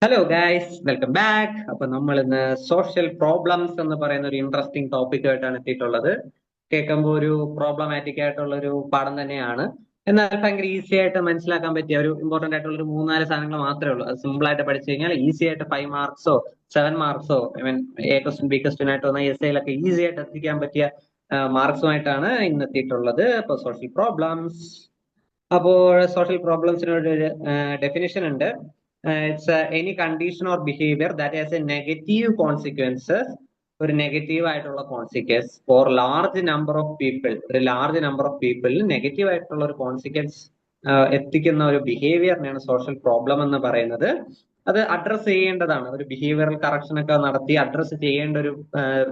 Hello guys, welcome back. അപ്പൊ നമ്മൾ ഇന്ന് സോഷ്യൽ പ്രോബ്ലംസ് എന്ന് പറയുന്ന ഒരു ഇൻട്രസ്റ്റിംഗ് ടോപ്പിക് ആയിട്ടാണ് എത്തിയിട്ടുള്ളത്. കേൾക്കുമ്പോൾ ഒരു പ്രോബ്ലമാറ്റിക് ആയിട്ടുള്ള ഒരു പാഠം തന്നെയാണ്. എന്നാൽ ഭയങ്കര ഈസി ആയിട്ട് മനസ്സിലാക്കാൻ പറ്റിയ ഒരു ഇമ്പോർട്ടന്റ് ആയിട്ടുള്ള ഒരു മൂന്നാല് സാധനങ്ങൾ മാത്രമേ ഉള്ളൂ. അത് സിമ്പിൾ ആയിട്ട് പഠിച്ചു കഴിഞ്ഞാൽ ഈസി ആയിട്ട് 5 മാർക്സോ 7 മാർക്സോ എ ക്വസ്റ്റ്യൻ ബി ക്വസ്റ്റ്യൻ ആയിട്ട് വന്ന എസ് ഐയിലൊക്കെ ഈസി ആയിട്ട് എത്തിക്കാൻ പറ്റിയ മാർക്സുമായിട്ടാണ് ഇന്ന് എത്തിയിട്ടുള്ളത്. അപ്പൊ സോഷ്യൽ പ്രോബ്ലംസ്. അപ്പോൾ സോഷ്യൽ പ്രോബ്ലംസിന് ഒരു ഡെഫിനിഷൻ ഉണ്ട്. It's any condition or behaviour that has A negative consequences, ഒരു നെഗറ്റീവ് ആയിട്ടുള്ള consequence for large number of people, ഒരു ലാർജ് നമ്പർ ഓഫ് പീപ്പിളിൽ നെഗറ്റീവ് ആയിട്ടുള്ള ഒരു കോൺസിക്വൻസ് എത്തിക്കുന്ന ഒരു ബിഹേവിയറിനെയാണ് സോഷ്യൽ പ്രോബ്ലം എന്ന് പറയുന്നത്. അത് അഡ്രസ് ചെയ്യേണ്ടതാണ്. ഒരു ബിഹേവിയറൽ കറക്ഷൻ ഒക്കെ നടത്തി അഡ്രസ് ചെയ്യേണ്ട ഒരു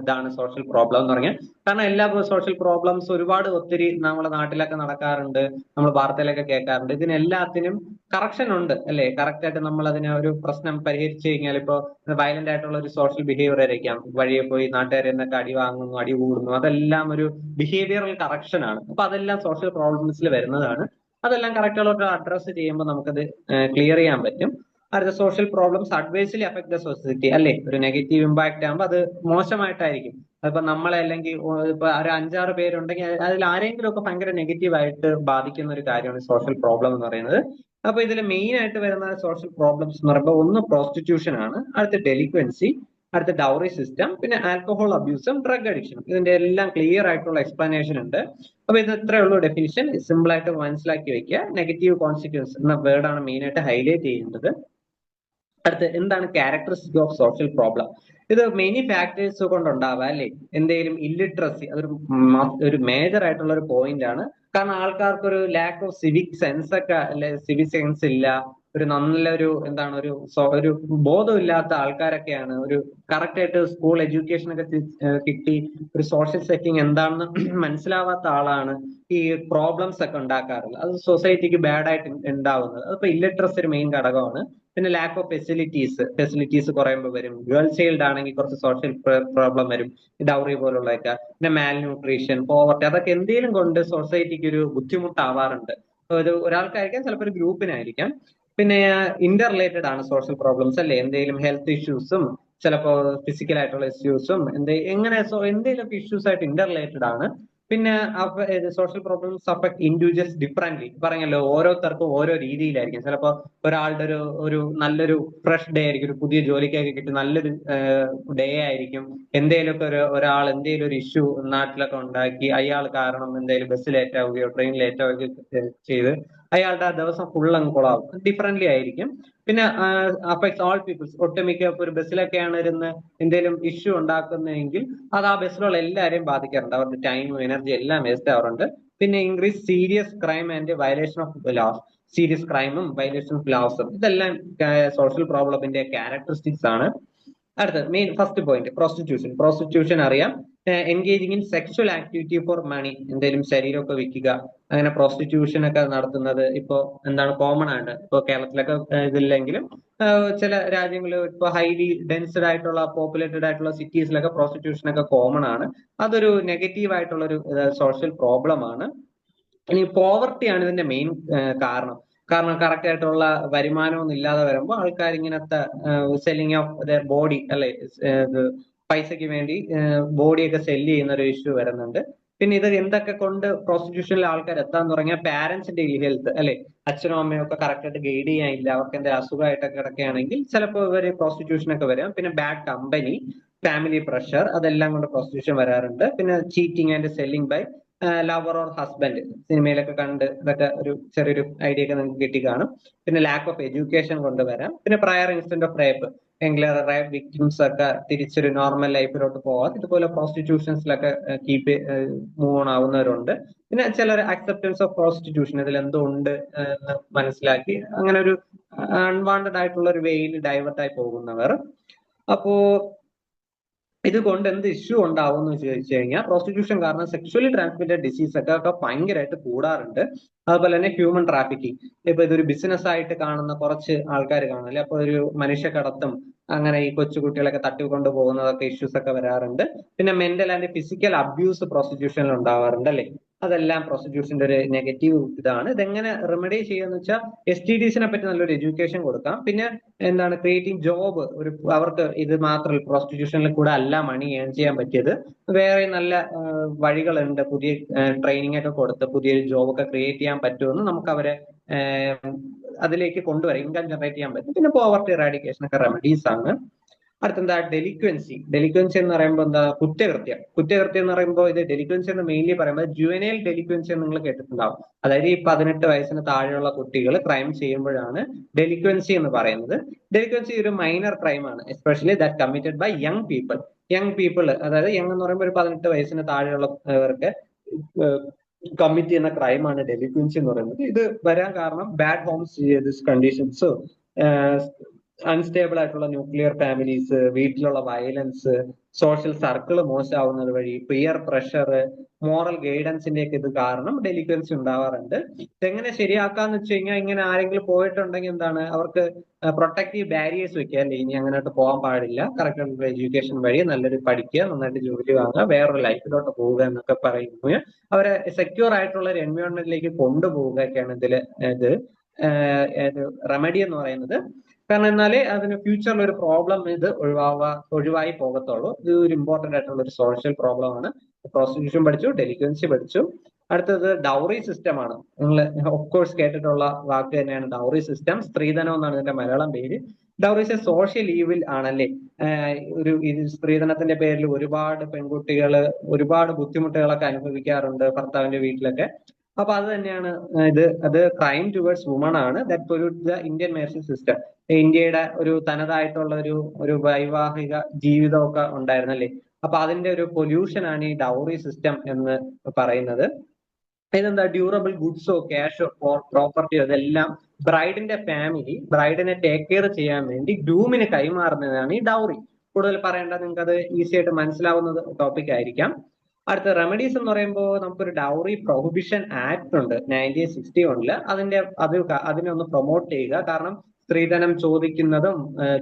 ഇതാണ് സോഷ്യൽ പ്രോബ്ലം എന്ന് പറഞ്ഞാൽ. കാരണം എല്ലാ സോഷ്യൽ പ്രോബ്ലംസ് ഒരുപാട് ഒത്തിരി നമ്മുടെ നാട്ടിലൊക്കെ നടക്കാറുണ്ട്, നമ്മൾ വാർത്തയിലൊക്കെ കേൾക്കാറുണ്ട്. ഇതിനെല്ലാത്തിനും കറക്ഷൻ ഉണ്ട് അല്ലെ? കറക്റ്റ് ആയിട്ട് നമ്മൾ അതിനെ ഒരു പ്രശ്നം പരിഹരിച്ചു കഴിഞ്ഞാൽ, ഇപ്പൊ വയലന്റ് ആയിട്ടുള്ള ഒരു സോഷ്യൽ ബിഹേവിയർ ആയിരിക്കാം, വഴിയെ പോയി നാട്ടുകാരെ എന്നൊക്കെ അടി വാങ്ങുന്നു, അടി കൂടുന്നു, അതെല്ലാം ഒരു ബിഹേവിയറൽ കറക്ഷൻ ആണ്. അപ്പൊ അതെല്ലാം സോഷ്യൽ പ്രോബ്ലംസിൽ വരുന്നതാണ്. അതെല്ലാം കറക്റ്റ് ആയിട്ട് അഡ്രസ് ചെയ്യുമ്പോൾ നമുക്കത് ക്ലിയർ ചെയ്യാൻ പറ്റും. അടുത്ത social problems adversely affect the society അല്ലെ? ഒരു നെഗറ്റീവ് ഇമ്പാക്ട് ആകുമ്പോൾ അത് മോശമായിട്ടായിരിക്കും. അതിപ്പോ നമ്മളെ അല്ലെങ്കിൽ ഇപ്പൊ ഒരു 5-6 പേരുണ്ടെങ്കിൽ അതിൽ ആരെങ്കിലും ഒക്കെ ഭയങ്കര നെഗറ്റീവ് ആയിട്ട് ബാധിക്കുന്ന ഒരു കാര്യമാണ് സോഷ്യൽ പ്രോബ്ലം എന്ന് പറയുന്നത്. അപ്പൊ ഇതിൽ മെയിൻ ആയിട്ട് വരുന്ന സോഷ്യൽ പ്രോബ്ലംസ് എന്ന് പറയുമ്പോൾ ഒന്ന് പ്രോസ്റ്റിറ്റ്യൂഷൻ ആണ്, അടുത്ത ഡെലിക്വൻസി, അടുത്ത ഡൗറി സിസ്റ്റം, പിന്നെ ആൽക്കഹോൾ അബ്യൂസും ഡ്രഗ് അഡിക്ഷൻ. ഇതിന്റെ എല്ലാം ക്ലിയർ ആയിട്ടുള്ള എക്സ്പ്ലനേഷൻ ഉണ്ട്. അപ്പൊ ഇത് ഇത്രയേ ഉള്ളൂ ഡെഫിനിഷൻ. സിമ്പിൾ ആയിട്ട് മനസ്സിലാക്കി വെക്കുക. നെഗറ്റീവ് കോൺസിക്വൻസ് എന്ന വേർഡാണ് മെയിൻ ആയിട്ട് ഹൈലൈറ്റ് ചെയ്യേണ്ടത്. അടുത്ത് എന്താണ് ക്യാരക്ടറിസ്റ്റിക് ഓഫ് സോഷ്യൽ പ്രോബ്ലം? ഇത് മെനി ഫാക്ടേഴ്സ് കൊണ്ടുണ്ടാവാം അല്ലെ? എന്തെങ്കിലും ഇല്ലിട്രസി, അതൊരു ഒരു മേജർ ആയിട്ടുള്ള ഒരു പോയിന്റ് ആണ്. കാരണം ആൾക്കാർക്ക് ഒരു ലാക്ക് ഓഫ് സിവിക് സെൻസ് ഒക്കെ അല്ലെ, സിവിക് സെൻസ് ഇല്ല, ഒരു നല്ലൊരു എന്താണ് ഒരു ബോധമില്ലാത്ത ആൾക്കാരൊക്കെയാണ്. ഒരു കറക്റ്റ് ആയിട്ട് സ്കൂൾ എഡ്യൂക്കേഷൻ ഒക്കെ കിട്ടി ഒരു സോഷ്യൽ സെറ്റിംഗ് എന്താണെന്ന് മനസ്സിലാവാത്ത ആളാണ് ഈ പ്രോബ്ലംസ് ഒക്കെ ഉണ്ടാക്കാറുള്ളത്. അത് സൊസൈറ്റിക്ക് ബാഡ് ആയിട്ട് ഉണ്ടാവുന്നത്. അതിപ്പോ ഇല്ലിട്രസി ഒരു മെയിൻ ഘടകമാണ്. പിന്നെ ലാക്ക് ഓഫ് ഫെസിലിറ്റീസ് കുറയുമ്പോൾ വരും. ഗേൾ ചൈൽഡ് ആണെങ്കിൽ കുറച്ച് സോഷ്യൽ പ്രോബ്ലം വരും, ഡൗറി പോലുള്ളതൊക്കെ. പിന്നെ മാൽ ന്യൂട്രീഷൻ, പോവർട്ടി, അതൊക്കെ എന്തെങ്കിലും കൊണ്ട് സൊസൈറ്റിക്ക് ഒരു ബുദ്ധിമുട്ടാവാറുണ്ട്. ഒരാൾക്കായിരിക്കാം, ചിലപ്പോൾ ഒരു ഗ്രൂപ്പിനായിരിക്കാം. പിന്നെ ഇന്റർ റിലേറ്റഡ് ആണ് സോഷ്യൽ പ്രോബ്ലംസ് അല്ലെ? എന്തെങ്കിലും ഹെൽത്ത് ഇഷ്യൂസും ചിലപ്പോ ഫിസിക്കൽ ആയിട്ടുള്ള ഇഷ്യൂസും എന്തെങ്കിലും ഇഷ്യൂസ് ആയിട്ട് ഇന്റർ റിലേറ്റഡ് ആണ്. പിന്നെ സോഷ്യൽ പ്രോബ്ലംസ് അഫക്ട് ഇൻഡിവിജ്വൽസ് ഡിഫറently. പറഞ്ഞല്ലോ, ഓരോരുത്തർക്കും ഓരോ രീതിയിലായിരിക്കും. ചിലപ്പോ ഒരാളുടെ ഒരു നല്ലൊരു ഫ്രഷ് ഡേ ആയിരിക്കും, ഒരു പുതിയ ജോലിക്കൊക്കെ കിട്ടി നല്ലൊരു ഡേ ആയിരിക്കും. എന്തെങ്കിലുമൊക്കെ ഒരാൾ എന്തെങ്കിലും ഒരു ഇഷ്യൂ നാട്ടിലൊക്കെ ഉണ്ടാക്കി, അയാൾ കാരണം എന്തെങ്കിലും ബസ് ലേറ്റ് ആവുകയോ ട്രെയിൻ ലേറ്റ് ആവുകയോ ചെയ്ത് അയാളുടെ ആ ദിവസം ഫുൾ അങ്ങ് കൊളാവും. ഡിഫറently ആയിരിക്കും. പിന്നെ അഫക്ട്സ് ഓൾ പീപ്പിൾസ്, ഒട്ടുമിക്ക ഒരു ബസ്സിലൊക്കെയാണ് ഇരുന്ന് എന്തെങ്കിലും ഇഷ്യൂ ഉണ്ടാക്കുന്നതെങ്കിൽ അത് ആ ബസ്സിലുള്ള എല്ലാവരെയും ബാധിക്കാറുണ്ട്. അവരുടെ ടൈമും എനർജി എല്ലാം വേസ്റ്റ് ആവാറുണ്ട്. പിന്നെ increase serious crime and violation of laws, serious ക്രൈമും വയലേഷൻ ഓഫ് ലോസും, ഇതെല്ലാം സോഷ്യൽ പ്രോബ്ലത്തിന്റെ ക്യാരക്ടറിസ്റ്റിക്സ് ആണ്. അടുത്തത് മെയിൻ ഫസ്റ്റ് പോയിന്റ് പ്രോസ്റ്റിറ്റ്യൂഷൻ അറിയാം. Engaging in sexual activity for money, എന്തെങ്കിലും ശരീരമൊക്കെ വിൽക്കുക, അങ്ങനെ പ്രോസ്റ്റിറ്റ്യൂഷൻ ഒക്കെ നടത്തുന്നത് ഇപ്പോ എന്താണ് കോമൺ ആണ്. ഇപ്പോ കേരളത്തിലൊക്കെ ഇതില്ലെങ്കിലും ചില രാജ്യങ്ങളിൽ ഇപ്പൊ ഹൈലി ഡെൻസ്ഡ് ആയിട്ടുള്ള പോപ്പുലേറ്റഡ് ആയിട്ടുള്ള സിറ്റീസിലൊക്കെ പ്രോസ്റ്റിറ്റ്യൂഷൻ ഒക്കെ കോമൺ ആണ്. അതൊരു നെഗറ്റീവ് ആയിട്ടുള്ള ഒരു സോഷ്യൽ പ്രോബ്ലം ആണ്. ഇനി പോവർട്ടി ആണ് ഇതിന്റെ മെയിൻ കാരണം. കാരണം കറക്റ്റ് ആയിട്ടുള്ള വരുമാനമൊന്നും ഇല്ലാതെ വരുമ്പോൾ ആൾക്കാർ ഇങ്ങനത്തെ സെല്ലിങ് ഓഫ് ദർ ബോഡി അല്ലെ, ഇത് പൈസയ്ക്ക് വേണ്ടി ബോഡിയൊക്കെ സെല്ല് ചെയ്യുന്ന ഒരു ഇഷ്യൂ വരുന്നുണ്ട്. പിന്നെ ഇത് എന്തൊക്കെ കൊണ്ട് പ്രോസ്റ്റിറ്റ്യൂഷനിൽ ആൾക്കാർ എത്താൻ തുടങ്ങിയ പാരന്റ്സിന്റെ ഹെൽത്ത് അല്ലെ, അച്ഛനും അമ്മയും ഒക്കെ കറക്റ്റ് ആയിട്ട് ഗൈഡ് ചെയ്യാനില്ല, അവർക്ക് എന്തെങ്കിലും അസുഖമായിട്ടൊക്കെ കിടക്കുകയാണെങ്കിൽ ചിലപ്പോൾ ഇവര് പ്രോസ്റ്റിറ്റ്യൂഷൻ ഒക്കെ വരാം. പിന്നെ ബാഡ് കമ്പനി, ഫാമിലി പ്രഷർ, അതെല്ലാം കൊണ്ട് പ്രോസ്റ്റിറ്റ്യൂഷൻ വരാറുണ്ട്. പിന്നെ cheating and selling by lover or husband, സിനിമയിലൊക്കെ കണ്ട് ഇതൊക്കെ ഒരു ചെറിയൊരു ഐഡിയ ഒക്കെ നിങ്ങൾക്ക് കിട്ടി കാണും. പിന്നെ ലാക്ക് ഓഫ് എഡ്യൂക്കേഷൻ കൊണ്ടുവരാം. പിന്നെ പ്രയർ ഇൻസിഡന്റ് ഓഫ് റേപ്പ്, എങ്കിലും റേപ്പ് വിക്ടിംസ് ഒക്കെ തിരിച്ചൊരു നോർമൽ ലൈഫിലോട്ട് പോകാൻ ഇതുപോലെ പ്രോസ്റ്റിറ്റ്യൂഷൻസിലൊക്കെ കീപ്പ് മൂവ് ഓൺ ആവുന്നവരുണ്ട്. പിന്നെ ചിലർ അക്സെപ്റ്റൻസ് ഓഫ് പ്രോസ്റ്റിറ്റ്യൂഷൻ, ഇതിൽ എന്തോ ഉണ്ട് എന്ന് മനസ്സിലാക്കി അങ്ങനെ ഒരു അൺവാണ്ടഡ് ആയിട്ടുള്ള ഒരു വേയിൽ ഡൈവേർട്ട് ആയി പോകുന്നവർ. അപ്പോ ഇതുകൊണ്ട് എന്ത് ഇഷ്യൂ ഉണ്ടാവും എന്ന് ചോദിച്ചു കഴിഞ്ഞാൽ, പ്രോസ്റ്റിറ്റ്യൂഷൻ കാരണം സെക്ഷുവലി ട്രാൻസ്മിറ്റഡ് ഡിസീസ് ഒക്കെ ഭയങ്കരമായിട്ട് കൂടാറുണ്ട്. അതുപോലെ തന്നെ ഹ്യൂമൻ ട്രാഫിക്കിംഗ്, ഇപ്പൊ ഇതൊരു ബിസിനസ് ആയിട്ട് കാണുന്ന കുറച്ച് ആൾക്കാർ കാണുമല്ലേ, അപ്പൊ ഒരു മനുഷ്യക്കടത്തും അങ്ങനെ ഈ കൊച്ചുകുട്ടികളൊക്കെ തട്ടിക്കൊണ്ട് പോകുന്നതൊക്കെ ഇഷ്യൂസ് ഒക്കെ വരാറുണ്ട്. പിന്നെ മെന്റൽ ആൻഡ് ഫിസിക്കൽ അബ്യൂസ് പ്രോസ്റ്റിറ്റ്യൂഷനിൽ ഉണ്ടാവാറുണ്ട് അല്ലെ? അതെല്ലാം പ്രോസ്റ്റിറ്റ്യൂഷന്റെ ഒരു നെഗറ്റീവ് ഇതാണ്. ഇതെങ്ങനെ റെമഡി ചെയ്യാന്ന് വെച്ചാൽ STDസിനെ പറ്റി നല്ലൊരു എഡ്യൂക്കേഷൻ കൊടുക്കാം. പിന്നെ എന്താണ് ക്രിയേറ്റിംഗ് ജോബ്, അവർക്ക് ഇത് മാത്രമല്ല, പ്രോസ്റ്റിറ്റ്യൂഷനിൽ കൂടെ അല്ല മണി ഏൺ ചെയ്യാൻ പറ്റിയത്, വേറെ നല്ല വഴികളുണ്ട്. പുതിയ ട്രെയിനിങ് ഒക്കെ കൊടുത്ത് പുതിയൊരു ജോബ് ഒക്കെ ക്രിയേറ്റ് ചെയ്യാൻ പറ്റുമെന്ന് നമുക്ക് അവരെ അതിലേക്ക് കൊണ്ടുവരാം, ഇൻകം ജനറേറ്റ് ചെയ്യാൻ പറ്റും. പിന്നെ പോവർട്ടി ഇറാഡിക്കേഷൻ ഒക്കെ റെമഡീസ് ആണ്. അടുത്തെന്താ ഡെലിക്വൻസി എന്ന് പറയുമ്പോൾ എന്താ കുറ്റകൃത്യം എന്ന് പറയുമ്പോൾ ഇത് ഡെലിക്വൻസി എന്ന് മെയിൻലി പറയുമ്പോൾ ജുവനൈൽ ഡെലിക്വൻസി എന്ന് നിങ്ങൾ കേട്ടിട്ടുണ്ടാവും. അതായത് ഈ 18 വയസ്സിന് താഴെയുള്ള കുട്ടികൾ ക്രൈം ചെയ്യുമ്പോഴാണ് ഡെലിക്വൻസി എന്ന് പറയുന്നത്. ഡെലിക്വൻസി ഒരു മൈനർ ക്രൈം ആണ്, especially that committed by young people. അതായത് യങ് എന്ന് പറയുമ്പോൾ ഒരു 18 വയസ്സിന് താഴെയുള്ളവർക്ക് കമ്മിറ്റ് ചെയ്യുന്ന ക്രൈമാണ് ഡെലിക്വൻസി എന്ന് പറയുന്നത്. ഇത് വരാൻ കാരണം ബാഡ് ഹോംസ് കണ്ടീഷൻസ്, അൺസ്റ്റേബിൾ ആയിട്ടുള്ള ന്യൂക്ലിയർ ഫാമിലീസ്, വീട്ടിലുള്ള വയലൻസ്, സോഷ്യൽ സർക്കിൾ മോശമാവുന്നത് വഴി, പിയർ പ്രഷർ, മോറൽ ഗൈഡൻസിന്റെ ഒക്കെ ഇത് കാരണം ഡെലിക്വൻസി ഉണ്ടാവാറുണ്ട്. ഇതെങ്ങനെ ശരിയാക്കാന്ന് വെച്ച് കഴിഞ്ഞാൽ, ഇങ്ങനെ ആരെങ്കിലും പോയിട്ടുണ്ടെങ്കിൽ എന്താണ്, അവർക്ക് പ്രൊട്ടക്റ്റീവ് ബാരിയേഴ്സ് വെക്കുക. അല്ലേ, ഇനി അങ്ങോട്ട് പോകാൻ പാടില്ല, കറക്റ്റ് ആയിട്ടുള്ള എഡ്യൂക്കേഷൻ വഴി നല്ലൊരു പഠിക്കുക, നന്നായിട്ട് ജോലി വാങ്ങുക, വേറൊരു ലൈഫിലോട്ട് പോവുക എന്നൊക്കെ പറയുമ്പോൾ അവരെ സെക്യൂർ ആയിട്ടുള്ള ഒരു എൻവയോൺമെന്റിലേക്ക് കൊണ്ടുപോവുകയൊക്കെയാണ് ഇത് റെമഡി എന്ന് പറയുന്നത്. കാരണം എന്നാലേ അതിന് ഫ്യൂച്ചറിൽ ഒരു പ്രോബ്ലം ഇത് ഒഴിവായി പോകത്തുള്ളൂ. ഇത് ഒരു ഇമ്പോർട്ടന്റ് ആയിട്ടുള്ള ഒരു സോഷ്യൽ പ്രോബ്ലം ആണ്. പ്രോസ്റ്റിറ്റ്യൂഷൻ പഠിച്ചു, ഡെലിക്വൻസി പഠിച്ചു. അടുത്തത് ഡൗറി സിസ്റ്റം ആണ്. നിങ്ങൾ ഓഫ്കോഴ്സ് കേട്ടിട്ടുള്ള വാക്ക് തന്നെയാണ് ഡൗറി സിസ്റ്റം. സ്ത്രീധനം എന്നാണ് ഇതിന്റെ മലയാളം പേര്. ഡൗറി സോഷ്യൽ ഈവിൽ ആണല്ലേ. സ്ത്രീധനത്തിന്റെ പേരിൽ ഒരുപാട് പെൺകുട്ടികൾ ഒരുപാട് ബുദ്ധിമുട്ടുകളൊക്കെ അനുഭവിക്കാറുണ്ട് ഭർത്താവിന്റെ വീട്ടിലൊക്കെ. അപ്പൊ അത് തന്നെയാണ് അത് ക്രൈം ടുവേർഡ്സ് വുമൺ ആണ്. That pollute the Indian marriage system. ഇന്ത്യയുടെ ഒരു തനതായിട്ടുള്ള ഒരു വൈവാഹിക ജീവിതമൊക്കെ ഉണ്ടായിരുന്നല്ലേ. അപ്പൊ അതിന്റെ ഒരു പൊല്യൂഷൻ ആണ് ഈ ഡൗറി സിസ്റ്റം എന്ന് പറയുന്നത്. ഇതെന്താ, ഡ്യൂറബിൾ ഗുഡ്സോ ക്യാഷോ പ്രോപ്പർട്ടിയോ ഇതെല്ലാം ബ്രൈഡിന്റെ ഫാമിലി ബ്രൈഡിനെ ടേക്ക് കെയർ ചെയ്യാൻ വേണ്ടി ഗ്രൂമിന് കൈമാറുന്നതാണ് ഈ ഡൗറി. കൂടുതൽ പറയേണ്ട, നിങ്ങൾക്ക് അത് ഈസി ആയിട്ട് മനസ്സിലാവുന്ന ടോപ്പിക് ആയിരിക്കാം. അടുത്ത റെമഡീസ് എന്ന് പറയുമ്പോൾ നമുക്കൊരു ഡൗറി പ്രൊഹിബിഷൻ ആക്ട് ഉണ്ട് 1961. അതിനെ ഒന്ന് പ്രൊമോട്ട് ചെയ്യുക. കാരണം സ്ത്രീധനം ചോദിക്കുന്നതും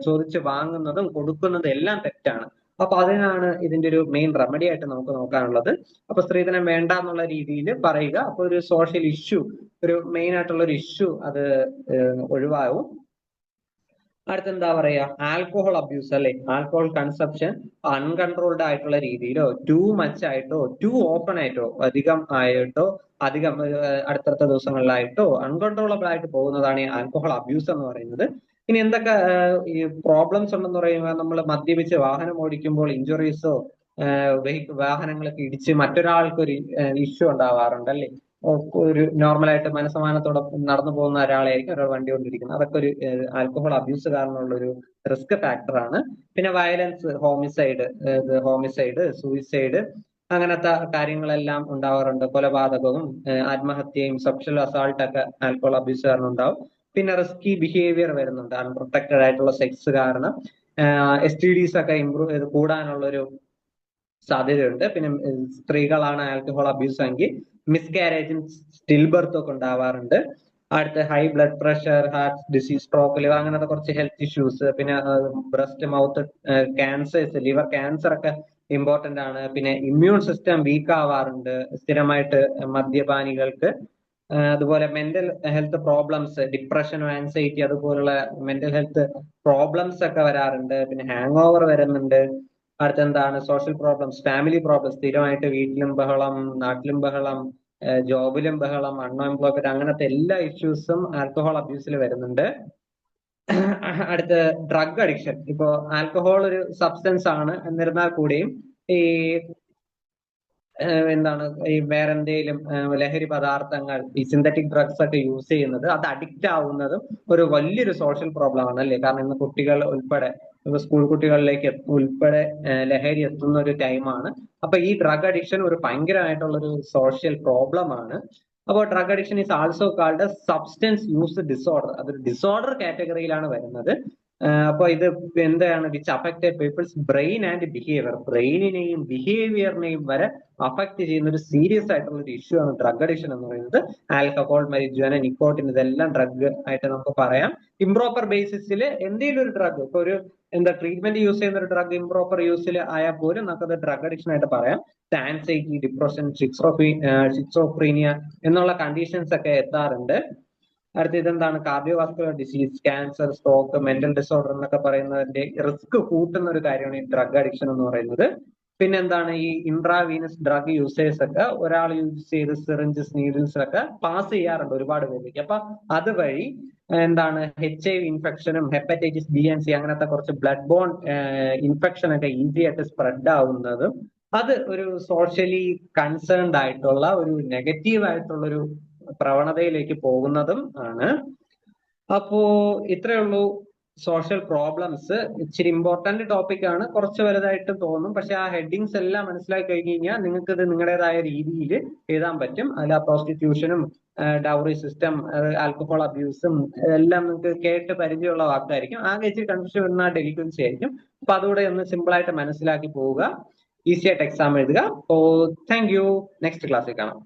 ചോദിച്ച് വാങ്ങുന്നതും കൊടുക്കുന്നതും എല്ലാം തെറ്റാണ്. അപ്പൊ അതിനാണ് ഇതിന്റെ ഒരു മെയിൻ റെമഡി ആയിട്ട് നമുക്ക് നോക്കാനുള്ളത്. അപ്പൊ സ്ത്രീധനം വേണ്ട എന്നുള്ള രീതിയിൽ പറയുക. അപ്പൊ ഒരു സോഷ്യൽ ഇഷ്യൂ, ഒരു മെയിൻ ആയിട്ടുള്ള ഒരു ഇഷ്യൂ അത് ഒഴിവാകും. അടുത്തെന്താ പറയാ, ആൽക്കോഹോൾ അബ്യൂസ് അല്ലെ. ആൽക്കോഹോൾ കൺസപ്ഷൻ അൺകൺട്രോൾഡ് ആയിട്ടുള്ള രീതിയിലോ ടു മച്ച് ആയിട്ടോ ടു ഓപ്പൺ ആയിട്ടോ അധികം അടുത്തടുത്ത ദിവസങ്ങളിലായിട്ടോ അൺകൺട്രോളബിൾ ആയിട്ട് പോകുന്നതാണ് ഈ ആൽക്കോഹോൾ അബ്യൂസ് എന്ന് പറയുന്നത്. ഇനി എന്തൊക്കെ ഈ പ്രോബ്ലംസ് ഉണ്ടെന്ന് പറയുമ്പോൾ, നമ്മൾ മദ്യപിച്ച് വാഹനം ഓടിക്കുമ്പോൾ ഇഞ്ചുറീസോ വാഹനങ്ങളൊക്കെ ഇടിച്ച് മറ്റൊരാൾക്ക് ഒരു ഇഷ്യൂ ഉണ്ടാവാറുണ്ട് അല്ലേ. ഒരു നോർമലായിട്ട് മനസ്സമാനത്തോടെ നടന്നു പോകുന്ന ഒരാളായിരിക്കും ഒരാൾ വണ്ടി കൊണ്ടിരിക്കുന്നത്. അതൊക്കെ ഒരു ആൽക്കഹോൾ അബ്യൂസ് കാരണമുള്ള ഒരു റിസ്ക് ഫാക്ടറാണ്. പിന്നെ വയലൻസ്, ഹോമിസൈഡ്, സൂയിസൈഡ് അങ്ങനത്തെ കാര്യങ്ങളെല്ലാം ഉണ്ടാവാറുണ്ട്. കൊലപാതകവും ആത്മഹത്യയും സെക്ഷൽ അസാൾട്ടൊക്കെ ആൽക്കഹോൾ അബ്യൂസ് കാരണം ഉണ്ടാവും. പിന്നെ റിസ്കി ബിഹേവിയർ വരുന്നുണ്ട്, അൺപ്രൊട്ടക്റ്റഡ് ആയിട്ടുള്ള സെക്സ് കാരണം STDs ഒക്കെ കൂടാനുള്ള ഒരു സാധ്യതയുണ്ട്. പിന്നെ സ്ത്രീകളാണ് ആൽക്കഹോൾ അബ്യൂസ് എങ്കിൽ മിസ്കാരേജും സ്റ്റിൽ ബർത്തും ഒക്കെ ഉണ്ടാവാറുണ്ട്. അടുത്ത high blood pressure, heart disease, stroke, അങ്ങനത്തെ കുറച്ച് ഹെൽത്ത് ഇഷ്യൂസ്. പിന്നെ breast mouth cancers, liver cancer ഒക്കെ ഇമ്പോർട്ടന്റ് ആണ്. പിന്നെ ഇമ്മ്യൂൺ സിസ്റ്റം വീക്ക് ആവാറുണ്ട് സ്ഥിരമായിട്ട് മദ്യപാനികൾക്ക്. അതുപോലെ മെന്റൽ ഹെൽത്ത് പ്രോബ്ലംസ്, ഡിപ്രഷനോ ആൻസൈറ്റി അതുപോലുള്ള മെന്റൽ ഹെൽത്ത് പ്രോബ്ലംസ് ഒക്കെ വരാറുണ്ട്. പിന്നെ ഹാങ് ഓവർ വരുന്നുണ്ട്. അടുത്തെന്താണ്, സോഷ്യൽ പ്രോബ്ലംസ്, ഫാമിലി പ്രോബ്ലംസ്, സ്ഥിരമായിട്ട് വീട്ടിലും ബഹളം, നാട്ടിലും ബഹളം, ജോബിലും ബഹളം, അൺഎംപ്ലോയ്മെന്റ്, അങ്ങനത്തെ എല്ലാ ഇഷ്യൂസും ആൽക്കഹോൾ അബ്യൂസിൽ വരുന്നുണ്ട്. അടുത്ത ഡ്രഗ് അഡിക്ഷൻ. ഇപ്പോ ആൽക്കഹോൾ ഒരു സബ്സ്റ്റൻസ് ആണ്, എന്നിരുന്നാൽ കൂടിയും ഈ ഈ വേറെ എന്തെങ്കിലും ലഹരി പദാർത്ഥങ്ങൾ, ഈ സിന്തറ്റിക് ഡ്രഗ്സ് ഒക്കെ യൂസ് ചെയ്യുന്നത്, അത് അഡിക്റ്റ് ആവുന്നതും ഒരു വലിയൊരു സോഷ്യൽ പ്രോബ്ലം ആണ് അല്ലേ. കാരണം ഇന്ന് കുട്ടികൾ ഉൾപ്പെടെ, സ്കൂൾ കുട്ടികളിലേക്ക് ഉൾപ്പെടെ ലഹരി എത്തുന്ന ഒരു ടൈമാണ്. അപ്പൊ ഈ ഡ്രഗ് അഡിക്ഷൻ ഒരു ഭയങ്കരമായിട്ടുള്ള ഒരു സോഷ്യൽ പ്രോബ്ലം ആണ്. അപ്പോൾ drug addiction is also called substance use disorder. അതൊരു ഡിസോർഡർ കാറ്റഗറിയിലാണ് വരുന്നത്. അപ്പൊ ഇത് എന്താണ് which affected people's brain and behaviour, ബ്രെയിനിനെയും ബിഹേവിയറിനെയും വരെ അഫക്ട് ചെയ്യുന്ന ഒരു സീരിയസ് ആയിട്ടുള്ള ഒരു ഇഷ്യൂ ആണ് ഡ്രഗ് അഡിക്ഷൻ എന്ന് പറയുന്നത്. ആൽക്കഹോൾ, മരിജുവാന, നിക്കോട്ടിൻ ഇതെല്ലാം ഡ്രഗ് ആയിട്ട് നമുക്ക് പറയാം. ഇംപ്രോപ്പർ ബേസിസിൽ എന്തെങ്കിലും ഒരു ഡ്രഗ്, ഇപ്പൊ ഒരു ട്രീറ്റ്മെന്റ് യൂസ് ചെയ്യുന്ന ഒരു ഡ്രഗ് ഇംപ്രോപ്പർ യൂസിൽ ആയാൽ പോലും നമുക്കത് ഡ്രഗ് അഡിക്ഷൻ ആയിട്ട് പറയാം. ആൻസൈറ്റി, ഡിപ്രഷൻ, ഷിക്സോഫ്രീനിയ എന്നുള്ള കണ്ടീഷൻസ് ഒക്കെ എത്താറുണ്ട്. അടുത്ത ഇതെന്താണ് cardiovascular disease, cancer, stroke, mental disorder എന്നൊക്കെ പറയുന്നതിന്റെ റിസ്ക് കൂട്ടുന്ന ഒരു കാര്യമാണ് ഈ ഡ്രഗ് അഡിക്ഷൻ എന്ന് പറയുന്നത്. പിന്നെ എന്താണ് ഈ ഇൻട്രാവീനസ് ഡ്രഗ് യൂസേഴ്സ് ഒക്കെ ഒരാൾ യൂസ് ചെയ്ത് സിറിഞ്ചസ്, നീഡിൽസ് ഒക്കെ പാസ് ചെയ്യാറുണ്ട് ഒരുപാട് പേർക്ക്. അപ്പൊ അതുവഴി എന്താണ് HIV ഇൻഫെക്ഷനും ഹെപ്പറ്റൈറ്റിസ് ബി ആൻഡ് സി അങ്ങനത്തെ കുറച്ച് ബ്ലഡ് ബോൺ ഇൻഫെക്ഷൻ ഒക്കെ ഈസി ആയിട്ട് സ്പ്രെഡ് ആവുന്നതും അത് ഒരു സോഷ്യലി കൺസേൺഡ് ആയിട്ടുള്ള ഒരു നെഗറ്റീവ് ആയിട്ടുള്ള ഒരു പ്രവണതയിലേക്ക് പോകുന്നതും ആണ്. അപ്പോ ഇത്രയേ ഉള്ളൂ സോഷ്യൽ പ്രോബ്ലംസ്. ഇച്ചിരി ഇമ്പോർട്ടന്റ് ടോപ്പിക് ആണ്, കുറച്ച് വലുതായിട്ട് തോന്നും. പക്ഷെ ആ ഹെഡിങ്സ് എല്ലാം മനസ്സിലാക്കി കഴിഞ്ഞ് കഴിഞ്ഞാൽ നിങ്ങൾക്ക് ഇത് നിങ്ങളുടേതായ രീതിയിൽ എഴുതാൻ പറ്റും. അതിൽ ആ പ്രോസ്റ്റിറ്റ്യൂഷനും ഡൗറി സിസ്റ്റം, ആൽക്കഹോൾ അബ്യൂസും എല്ലാം നിങ്ങൾക്ക് കേട്ട് പരിചയമുള്ള വാക്കായിരിക്കും. ആകെ ഇച്ചിരി കൺഫ്യൂഷൻ വരുന്ന ഡെലിക്വൻസി ആയിരിക്കും. അപ്പൊ അതുകൂടെ ഒന്ന് സിമ്പിൾ ആയിട്ട് മനസ്സിലാക്കി പോവുക, ഈസി ആയിട്ട് എക്സാം എഴുതുക. Thank you. നെക്സ്റ്റ് ക്ലാസ്സിൽ കാണാം.